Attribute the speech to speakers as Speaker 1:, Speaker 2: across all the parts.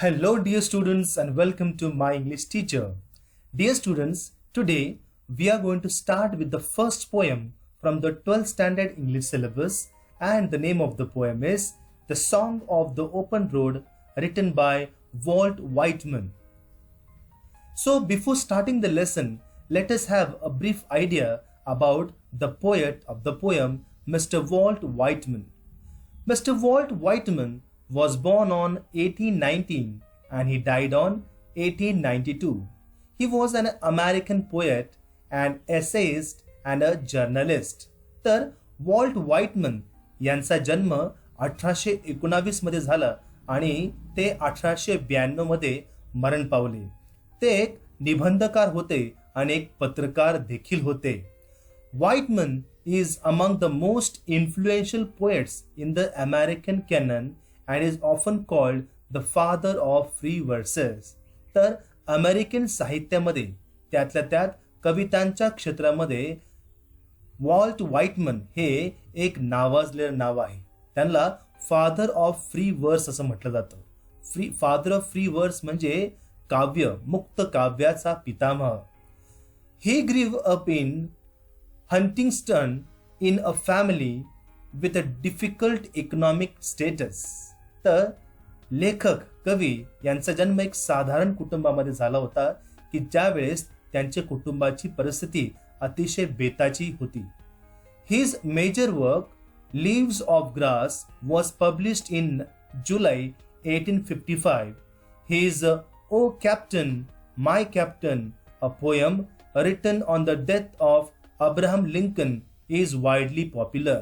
Speaker 1: Hello dear students and welcome to my English teacher. Dear students, today we are going to start with the first poem from the 12th standard English syllabus, and the name of the poem is The Song of the Open Road, written by Walt Whitman. So before starting the lesson, let us have a brief idea about the poet of the poem, Mr. Walt Whitman. Mr. Walt Whitman was born on 1819 and he died on 1892. He was an American poet, an essayist and a journalist. तर Walt व्हाइटमन यांचा जन्म 1819 मध्ये झाला आणि ते 1892 मध्ये मरण पावले. ते एक निबंधकार होते आणि एक पत्रकार देखील होते. Whitman is among the most influential poets in the American canon and is often called the father of free verses. तर अमेरिकन साहित्यामध्ये त्यातल्या त्यात कवितांच्या क्षेत्रामध्ये वॉल्ट व्हाइटमन हे एक नावाजलेलं नाव आहे. त्यांना फादर ऑफ फ्री वर्स असं म्हटलं जातं. फादर ऑफ फ्री वर्स म्हणजे काव्य, मुक्त काव्याचा पितामह. He grew up in Huntington in a family with a difficult economic status. तर लेखक कवी यांचा जन्म एक साधारण कुटुंबामध्ये झाला होता की ज्यावेळेस त्यांच्या कुटुंबाची परिस्थिती अतिशय बेताची होती. His major work, Leaves of Grass, was published in July 1855. His O Captain, My Captain, a poem written on the death of Abraham Lincoln is widely popular.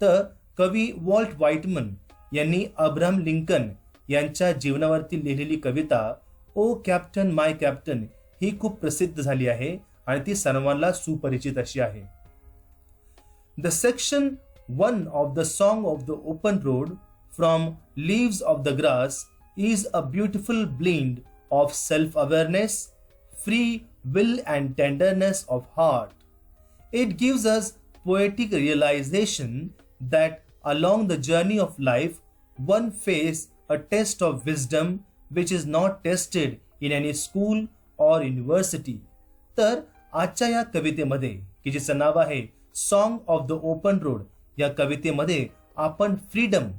Speaker 1: तर कवी वॉल्ट व्हाइटमन यांनी अब्राहम लिंकन यांच्या जीवनावरती लिहिलेली कविता ओ कॅप्टन माय captain ही खूप प्रसिद्ध झाली आहे आणि ती सर्वांना सुपरिचित अशी आहे. The section 1 of the song of the open road from leaves of the grass is a beautiful blend of self awareness, free will and tenderness of heart. It gives us poetic realization that along the journey of life, one face a test of wisdom which is not tested in any school or university. तर आजच्या या कवितेमध्ये की जिचं नाव आहे song of the open road, या कवितेमध्ये आपण freedom,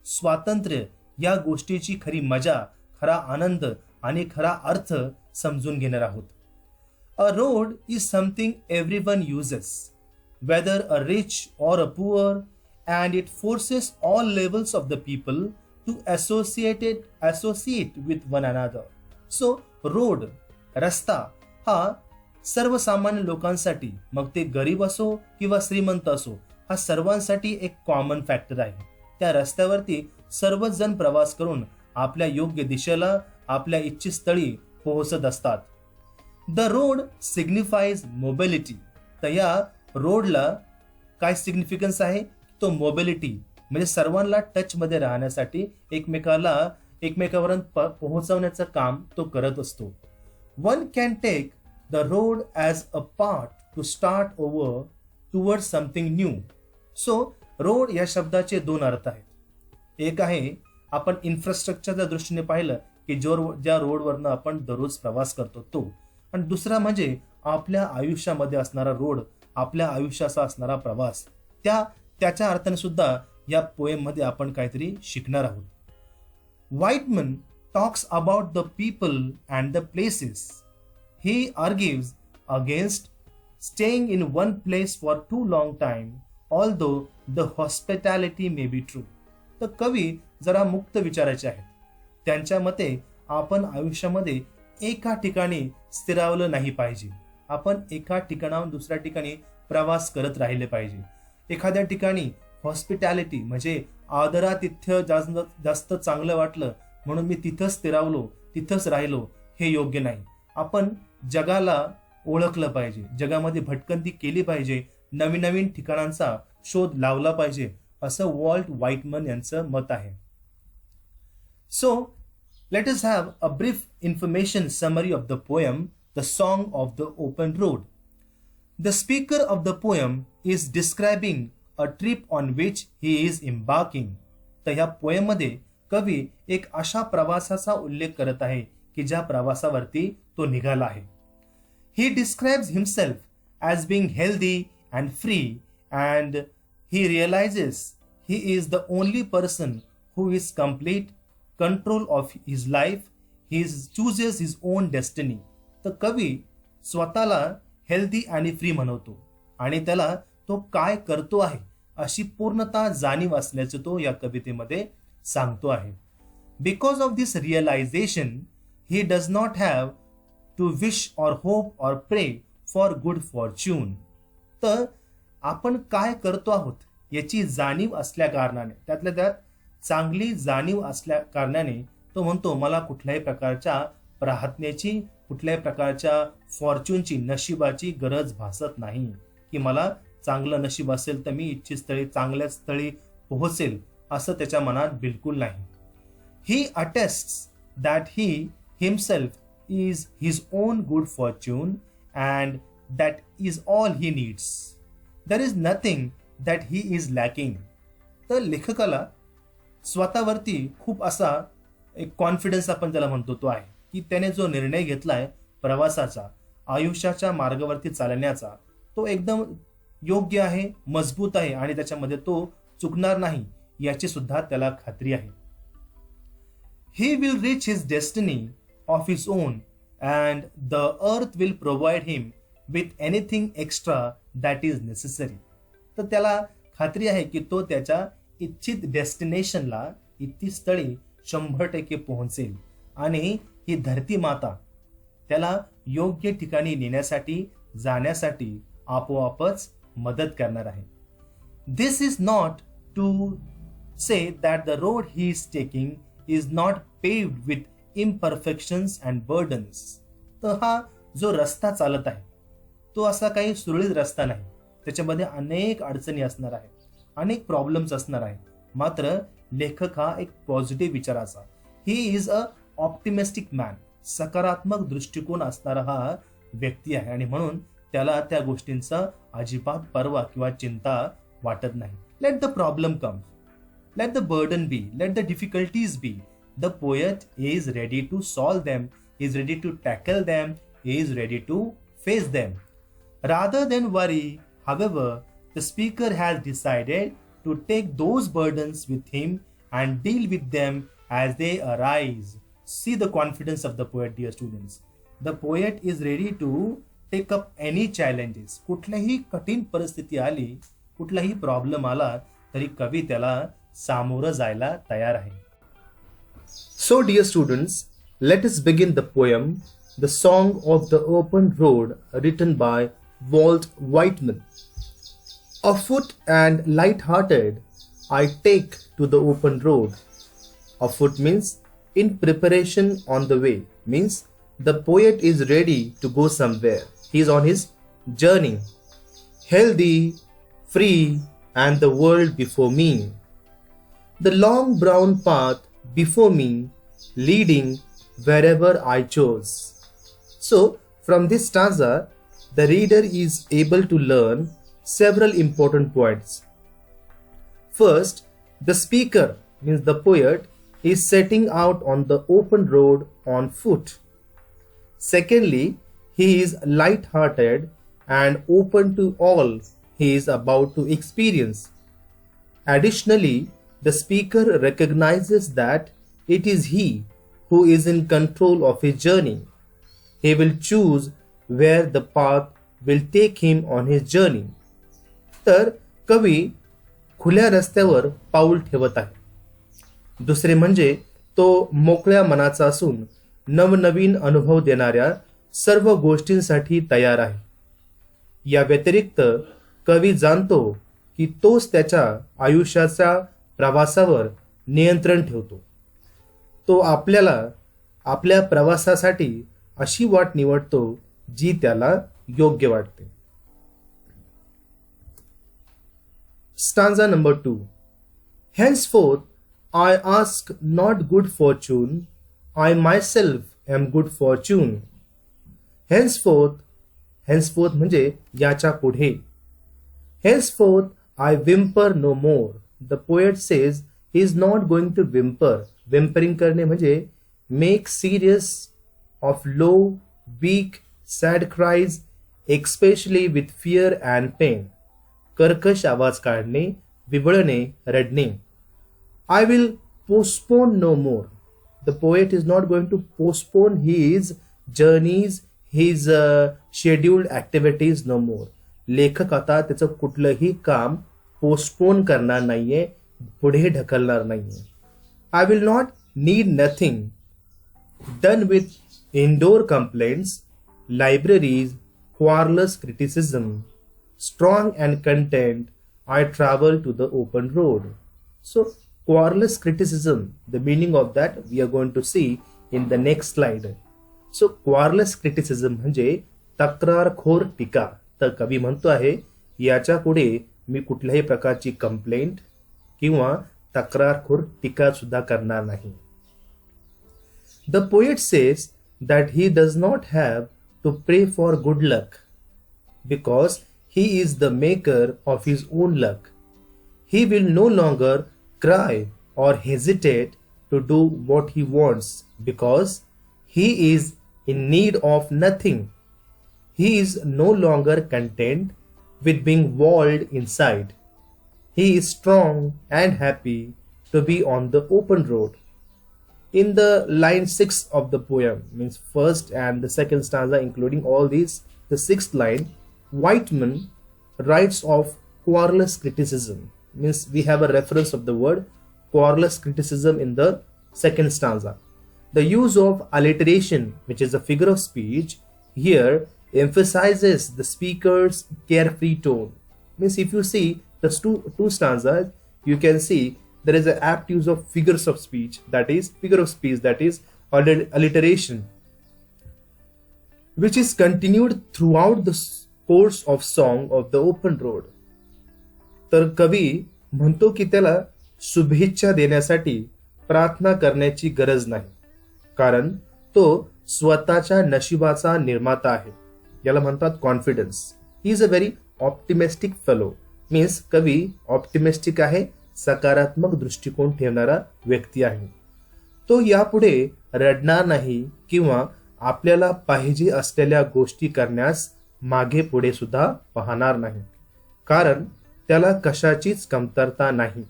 Speaker 1: स्वातंत्र्य या गोष्टीची खरी मजा, खरा आनंद आणि खरा अर्थ समजून घेणार आहोत. A road is something everyone uses, whether a rich or a poor, and it forces all levels of the people to associate with one another. So, road, रस्ता हा सर्वसामान्य लोकांसाठी, मग ते गरीब असो किंवा श्रीमंत असो, हा सर्वांसाठी एक कॉमन फॅक्टर आहे. त्या रस्त्यावरती सर्वच जण प्रवास करून आपल्या योग्य दिशेला, आपल्या इच्छित स्थळी पोहोचत असतात. The road signifies mobility. तर या रोडला काय सिग्निफिकन्स आहे? तो मोबिलिटी म्हणजे सर्वांना टच मध्ये राहण्यासाठी एकमेकांपर्यंत पोहोचवण्याचं काम तो करत असतो. One can take the road as a part to start over toward something new. So road या शब्दाचे दोन अर्थ आहेत. एक आहे आपण इन्फ्रास्ट्रक्चरच्या दृष्टीने पाहिलं की ज्या रोडवरनं आपण दररोज प्रवास करतो तो, आणि दुसरा म्हणजे आपल्या आयुष्यामध्ये असणारा रोड, आपल्या आयुष्याचा असणारा प्रवास. त्याच्या अर्थाने सुद्धा या पोएम मध्ये आपण काहीतरी शिकणार आहोत. Whitman talks about the people and the places. He argues against staying in one place for too long time although the hospitality may be true. तर कवी जरा मुक्त विचाराचे आहेत. त्यांच्या मते आपण आयुष्यामध्ये एका ठिकाणी स्थिरावलं नाही पाहिजे. आपण एका ठिकाणाहून दुसऱ्या ठिकाणी प्रवास करत राहिले पाहिजे. एखाद्या ठिकाणी हॉस्पिटॅलिटी म्हणजे आदरातिथ्य जास्त चांगलं वाटलं म्हणून मी तिथंच स्थिरावलो, तिथंच राहिलो, हे योग्य नाही. आपण जगाला ओळखलं पाहिजे, जगामध्ये भटकंती केली पाहिजे, नवीन नवीन ठिकाणांचा शोध लावला पाहिजे, असं वॉल्ट व्हाइटमन यांचं मत आहे. So let us have a brief information summary of the poem, The Song of the Open Road. The speaker of the poem is describing a trip on which he is embarking. तर ह्या poem मध्ये कवी एक अशा प्रवासाचा उल्लेख करत आहे की ज्या प्रवासावरती तो निघाला आहे. He describes himself as being healthy and free, and he realizes he is the only person who is complete control of his life. He chooses his own destiny. तर कवी स्वतःला हेल्दी आणि फ्री म्हणवतो आणि त्याला तो काय करतो आहे अशी पूर्णता जाणीव असल्याचे तो या कवितेमध्ये सांगतो आहे. Because of this realization he does not have to wish or hope or pray for good Fortune. तर आपण काय करतो आहोत याची जाणीव असल्या कारणाने, त्यातल्या त्यात चांगली जाणीव असल्या कारणाने तो म्हणतो मला कुठल्याही प्रकारच्या प्रार्थनेची, कुठल्याही प्रकारच्या फॉर्च्यूनची, नशिबाची गरज भासत नाही की मला चांगलं नशीब असेल तर मी इच्छित स्थळी, चांगल्या स्थळी पोहोचेल, असं त्याच्या मनात बिलकुल नाही. He attests that he himself is his own good fortune and that is all he needs. There is nothing that he is lacking. तर लेखकाला स्वतःवरती खूप असा एक कॉन्फिडन्स आपण त्याला म्हणतो तो आहे की त्याने जो निर्णय घेतलाय प्रवासाचा, आयुष्याच्या मार्गावरती चालण्याचा, तो एकदम योग्य आहे, मजबूत आहे आणि त्याच्यामध्ये तो चुकणार नाही याची सुद्धा त्याला खात्री आहे. He will reach his destiny of his own and the earth will provide him with anything extra that is necessary. तर त्याला खात्री आहे की तो त्याच्या इच्छित डेस्टिनेशनला, इच्छित स्थळी 100% पोहोचेल आणि ही धरती माता त्याला योग्य ठिकाणी नेण्यासाठी, जाण्यासाठी आपोआपच मदत करणार आहे. This is not to say that the road he is taking is not paved with imperfections and burdens. तर हा जो रस्ता चालत आहे तो असा काही सुरळीत रस्ता नाही, त्याच्यामध्ये अनेक अडचणी असणार आहेत, अनेक प्रॉब्लेम्स असणार आहेत. मात्र लेखक हा एक पॉझिटिव्ह विचाराचा, he is a optimistic man, सकारात्मक दृष्टिकोन असणारा हा व्यक्ती आहे आणि म्हणून त्याला त्या गोष्टींचा अजिबात पर्वा किंवा चिंता वाटत नाही. Let the problem come, let the burden be, let the difficulties be. The poet is ready to solve them, is ready to tackle them, is ready to face them. Rather than worry, however, the speaker has decided to take those burdens with him and deal with them as they arise. See the confidence of the poet, dear students. The poet is ready to take up any challenges. कुठल्याही कठीण परिस्थिती आली, कुठलाही problem आला तरी कवी त्याला सामोरं जायला तयार आहे. So dear students, let us begin the poem, The Song of the Open Road, written by Walt Whitman. Afoot and light-hearted, I take to the open road. Afoot means in preparation on the way, means the poet is ready to go somewhere. He is on his journey. Healthy, free, and the world before me. The long brown path before me, leading wherever I chose. So, from this stanza, the reader is able to learn several important points. First, the speaker, means the poet, is setting out on the open road on foot. Secondly, he is light-hearted and open to all he is about to experience. Additionally, the speaker recognizes that it is he who is in control of his journey. He will choose where the path will take him on his journey. तर कवी खुल्या रस्त्यावर पाऊल ठेवत आहे. दुसरे म्हणजे तो मोकळ्या मनाचा असून नवनवीन अनुभव देणाऱ्या सर्व गोष्टींसाठी तयार आहे. या व्यतिरिक्त कवी जाणतो की तोच त्याच्या आयुष्याच्या प्रवासावर नियंत्रण ठेवतो. तो आपल्याला आपल्या प्रवासासाठी अशी वाट निवडतो जी त्याला योग्य वाटते. Stanza number 2. Henceforth I ask not good fortune, I myself am good fortune. Henceforth म्हणजे याच्या पुढे. Henceforth I whimper no more. The poet says he is not going to whimper whimpering करणे म्हणजे make series of low weak sad cries especially with fear and pain. कर्कश आवाज काढणे, विबळणे, रडणे. I will postpone no more. The poet is not going to postpone his journeys, his scheduled activities no more. लेखक आता त्याचं कुठलंही काम postpone करणार नाहीये, पुढे ढकलणार नाहीये. I will not need nothing. Done with indoor complaints, libraries, querulous criticism. Strong and content, I travel to the open road. So, querulous criticism, the meaning of that we are going to see in the next slide. So querulous criticism म्हणजे तक्रारखोर टीका. तर कवी म्हणतो आहे याच्या पुढे मी कुठल्याही प्रकारची कंप्लेंट किंवा तक्रारखोर टीका सुद्धा करणार नाही. The poet says that he does not have to pray for good luck because he is the maker of his own luck. He will no longer cry or hesitate to do what he wants because he is in need of nothing. He is no longer content with being walled inside. He is strong and happy to be on the open road. In the line 6 of the poem, means first and the second stanza including all these, the sixth line, Whitman writes of querulous criticism. Means we have a reference of the word querulous criticism in the second stanza. The use of alliteration, which is a figure of speech, here emphasizes the speaker's carefree tone. Means if you see the two stanzas, you can see there is an apt use of figures of speech, that is figure of speech, that is alliteration, which is continued throughout the course of song of the open road. तर कवी म्हणतो की त्याला शुभेच्छा देण्यासाठी प्रार्थना करण्याची गरज नाही, कारण तो स्वतःच्या नशिबाचा निर्माता आहे. याला म्हणतात confidence. He is a very optimistic fellow. Means कवी ऑप्टिमिस्टिक आहे, सकारात्मक दृष्टिकोन ठेवणारा व्यक्ती आहे. तो यापुढे रडणार नाही किंवा आपल्याला पाहिजे असलेल्या गोष्टी करण्यास मागे पुढे सुद्धा पाहणार नाही, कारण त्याला कशाचीच कमतरता नाही.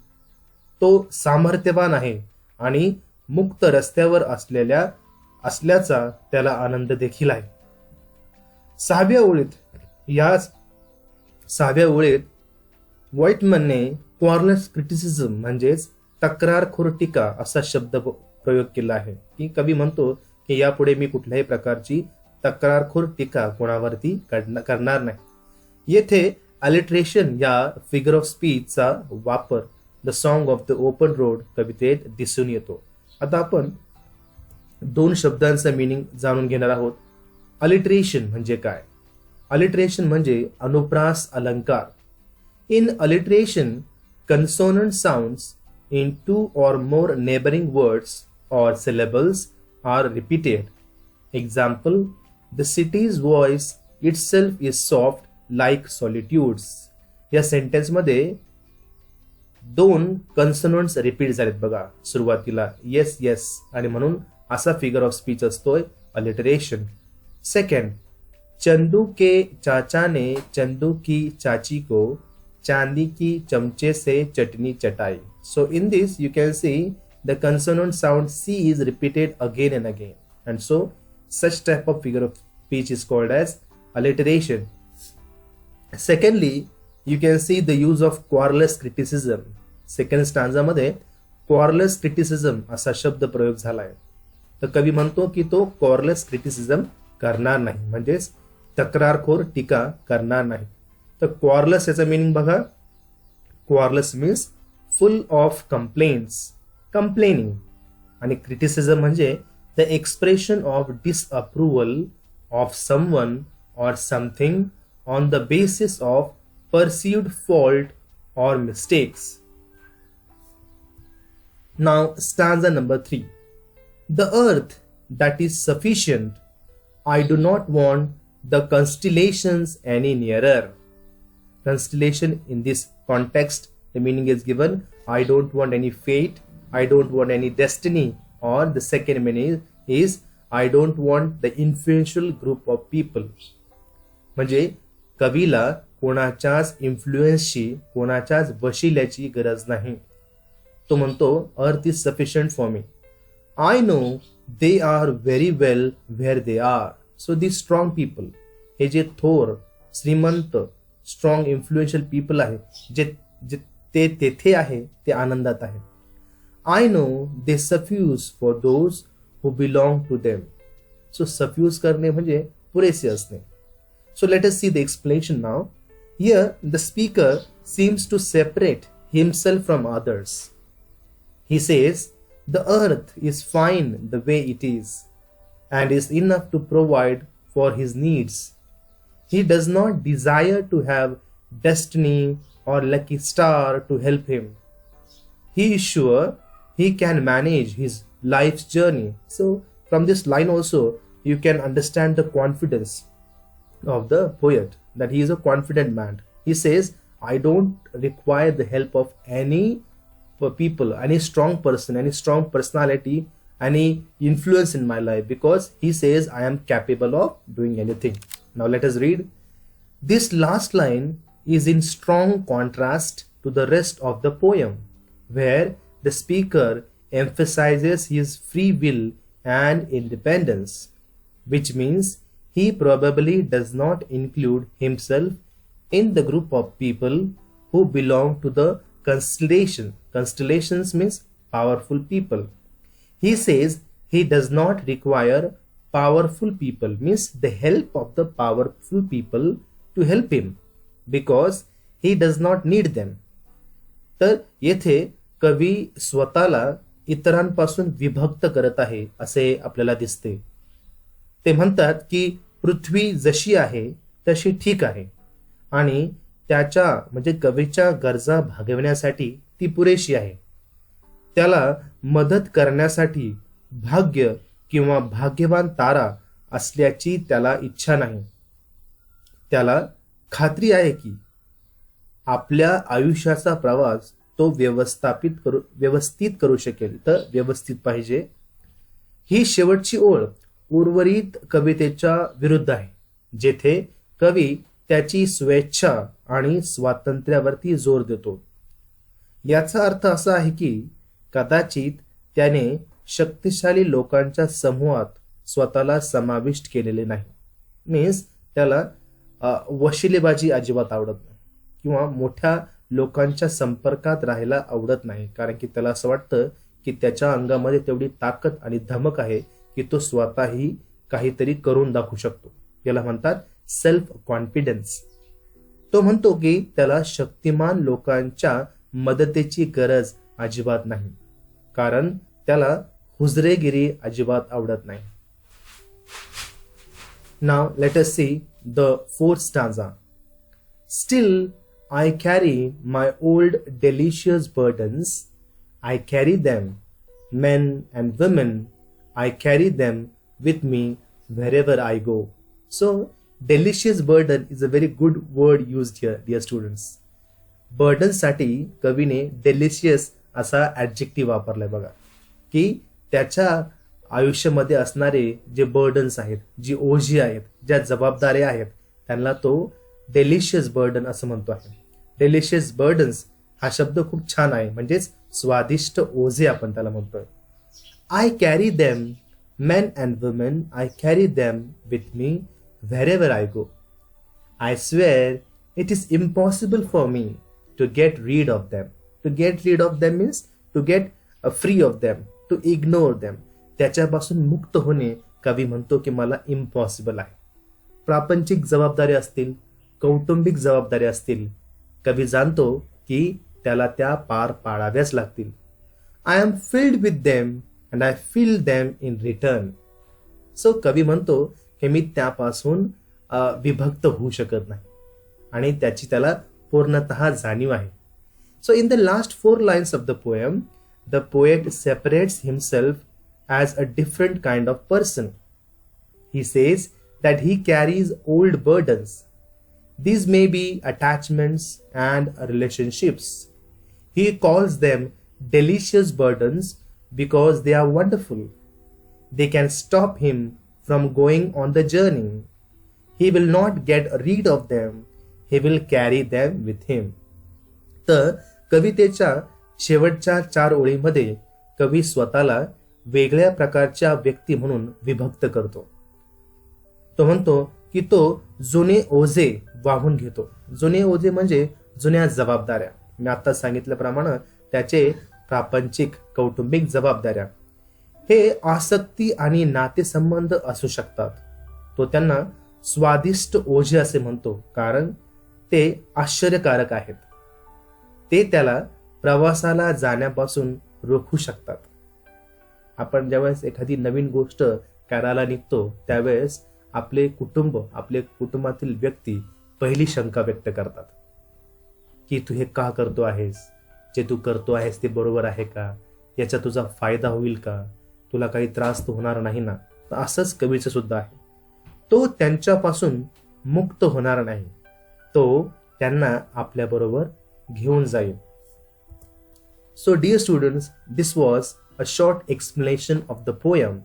Speaker 1: तो सामर्थ्यवान आहे आणि मुक्त रस्त्यावर असल्याचा त्याला आनंद देखील आहे. सहाव्या ओळीत व्हाईटमनने क्वरलस क्रिटिसिझम म्हणजेच तक्रारखोर टीका असा शब्द प्रयोग केला आहे. की कवी म्हणतो की यापुढे मी कुठल्याही प्रकारची तक्रारखोर टीका कोणावरती करणार नाही. येथे अलिट्रेशन या फिगर ऑफ स्पीचचा वापर the song of the open road कवितेत दिसून येतो. आता आपण दोन शब्दांचा मीनिंग जाणून घेणार आहोत. अलिट्रेशन म्हणजे काय? अलिट्रेशन म्हणजे अनुप्रास अलंकार. In alliteration consonant sounds in two or more neighboring words or syllables are repeated. Example, the city's voice itself is soft like solitudes. या सेंटेन्स मध्ये दोन कन्सोनंट्स रिपीट झालेत बघा सुरुवातीला, येस येस, आणि म्हणून असा फिगर ऑफ स्पीच असतोय अलिटरेशन. सेकंड, चंदू के चाचा ने चंदू की चाची को चांदी की चमचे से चटनी चटाई. So in this you can see the consonant sound C is repeated again and again, and so such type of figure of speech is called as alliteration. Secondly, you can see the use of querulous criticism. Second stanza मध्ये querulous criticism असा शब्द प्रयोग झालाय. तर कवी म्हणतो की तो querulous criticism करणार नाही, म्हणजेच तक्रारखोर टीका करणार नाही. तर querulous याचा मीनिंग बघा. querulous means full of complaints, complaining, आणि criticism म्हणजे the expression of disapproval of someone or something on the basis of perceived fault or mistakes. Now stanza number 3. The earth that is sufficient, I do not want the constellations any nearer. Constellation in this context, the meaning is given, I don't want any fate I don't want any destiny, or the second meaning is I don't want the influential group of people. म्हणजे कवीला कोणाच्याच इन्फ्लुएन्सची, कोणाच्याच वशिल्याची गरज नाही. तो म्हणतो earth is sufficient for me. I know they are very well where they are. So the strong people, हे जे थोर, श्रीमंत, स्ट्रॉंग इन्फ्लुएन्शियल पीपल आहे, जे ते तेथे आहे, ते आनंदात आहे. I know they suffuse for those who belong to them. So suffuse करणे म्हणजे पुरेसे असणे. So let us see the explanation now. Here the speaker seems to separate himself from others. He says the earth is fine the way it is and is enough to provide for his needs. He does not desire to have destiny or lucky star to help him. He is sure he can manage his life's journey. So from this line also you can understand the confidence of the poet, that he is a confident man. He says, I don't require the help of any people, any strong person, any strong personality, any influence in my life, because he says I am capable of doing anything. Now let us read. This last line is in strong contrast to the rest of the poem, where the speaker emphasizes his free will and independence, which means he probably does not include himself in the group of people who belong to the constellation. Constellations means powerful people. He says he does not require powerful people, means the help of the powerful people to help him, because he does not need them. तर येथे कवी स्वतःला इतरांपासून विभक्त करत आहे असे आपल्याला दिसते. ते म्हणतात की पृथ्वी जशी आहे तशी ठीक आहे आणि त्याच्या म्हणजे कवीच्या गरजा भागवण्यासाठी ती पुरेशी आहे. त्याला मदत करण्यासाठी भाग्य किंवा भाग्यवान तारा असल्याची त्याला इच्छा नाही. त्याला खात्री आहे की आपल्या आयुष्याचा प्रवास तो व्यवस्थित करू शकेल. तर व्यवस्थित पाहिजे. ही शेवटची ओळ उर्वरित कवितेच्या विरुद्ध आहे, जेथे कवी त्याची स्वेच्छा आणि स्वातंत्र्यावरती जोर देतो. याचा अर्थ असा आहे की कदाचित त्याने शक्तिशाली लोकांच्या समूहात स्वतःला समाविष्ट केलेले नाही. मीन्स त्याला वशिलेबाजी अजिबात आवडत नाही किंवा मोठ्या लोकांच्या संपर्कात राहायला आवडत नाही, कारण की त्याला असं वाटतं की त्याच्या अंगामध्ये तेवढी ताकद आणि धमक आहे की तो स्वतःही काहीतरी करून दाखवू शकतो. याला म्हणतात सेल्फ कॉन्फिडन्स. तो म्हणतो की त्याला शक्तिमान लोकांच्या मदतीची गरज अजिबात नाही, कारण त्याला हुजरेगिरी अजिबात आवडत नाही. Now let us see the fourth stanza. Still I carry my old delicious burdens. I carry them, men and women. I carry them with me wherever I go. So delicious burden is a very good word used here, dear students. Burden साठी कवीने delicious असा adjective वापरलाय बघा, की त्याच्या आयुष्यामध्ये असणारे जे बर्डन्स आहेत, जी ओझी आहेत, ज्या जबाबदाऱ्या आहेत, त्यांना तो डेलिशियस बर्डन असं म्हणतो आहे. डेलिशियस बर्डन्स हा शब्द खूप छान आहे, म्हणजेच स्वादिष्ट ओझे आपण त्याला म्हणतोय. I carry them, men and women, I carry them with me wherever I go. I swear it is impossible for me to get rid of them. To get rid of them means to get free of them, to ignore them. त्याच्यापासून मुक्त होणे कवी म्हणतो की मला impossible आहे. प्रापंचिक जबाबदारी असतील, कौटुंबिक जबाबदारी असतील, कवी जाणतो की त्याला त्या पार पाडाव्याच लागतील. I am filled with them and I feel them in return. So कवी म्हणतो की मी त्यापासून विभक्त होऊ शकत नाही आणि त्याची त्याला पूर्णतः जाणीव आहे. So in the last 4 lines of the poem, the poet separates himself as a different kind of person. He says that he carries old burdens. These may be attachments and relationships. He calls them delicious burdens because they are wonderful. They can stop him from going on the journey. He will not get rid of them. He will carry them with him. तर कवितेच्या शेवटच्या 4 ओळींमध्ये कवी स्वतःला वेगळ्या प्रकारच्या व्यक्ती म्हणून विभक्त करतो. तो म्हणतो की तो जुने ओझे वाहून घेतो. जुने ओझे म्हणजे जुन्या जबाबदाऱ्या. मी आता सांगितल्याप्रमाणे त्याचे प्रापंचिक कौटुंबिक जबाबदाऱ्या, हे आसक्ती आणि नातेसंबंध असू शकतात. तो त्यांना स्वादिष्ट ओझे असे म्हणतो कारण ते आश्चर्यकारक आहेत. ते त्याला प्रवासाला जाण्यापासून रोखू शकतात. आपण ज्यावेळेस एखादी नवीन गोष्ट करायला निघतो त्यावेळेस आपले कुटुंबातील व्यक्ती पहिली शंका व्यक्त करतात की तू हे का करतो आहेस, जे तू करतो आहेस ते बरोबर आहे का, याचा तुझा फायदा होईल का, तुला काही त्रास तर होणार नाही ना. तर असंच कवीचं सुद्धा आहे. तो त्यांच्यापासून मुक्त होणार नाही. तो त्यांना आपल्या बरोबर घेऊन जाईल. So dear students, this was a short explanation of the poem.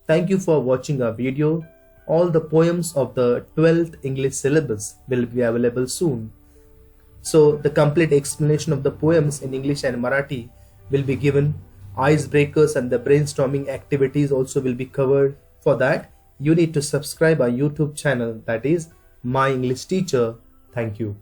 Speaker 1: Thank you for watching our video. All the poems of the 12th English syllabus will be available soon. So the complete explanation of the poems in English and Marathi will be given. Icebreakers and the brainstorming activities also will be covered. For that, you need to subscribe our YouTube channel, that is My English Teacher. Thank you.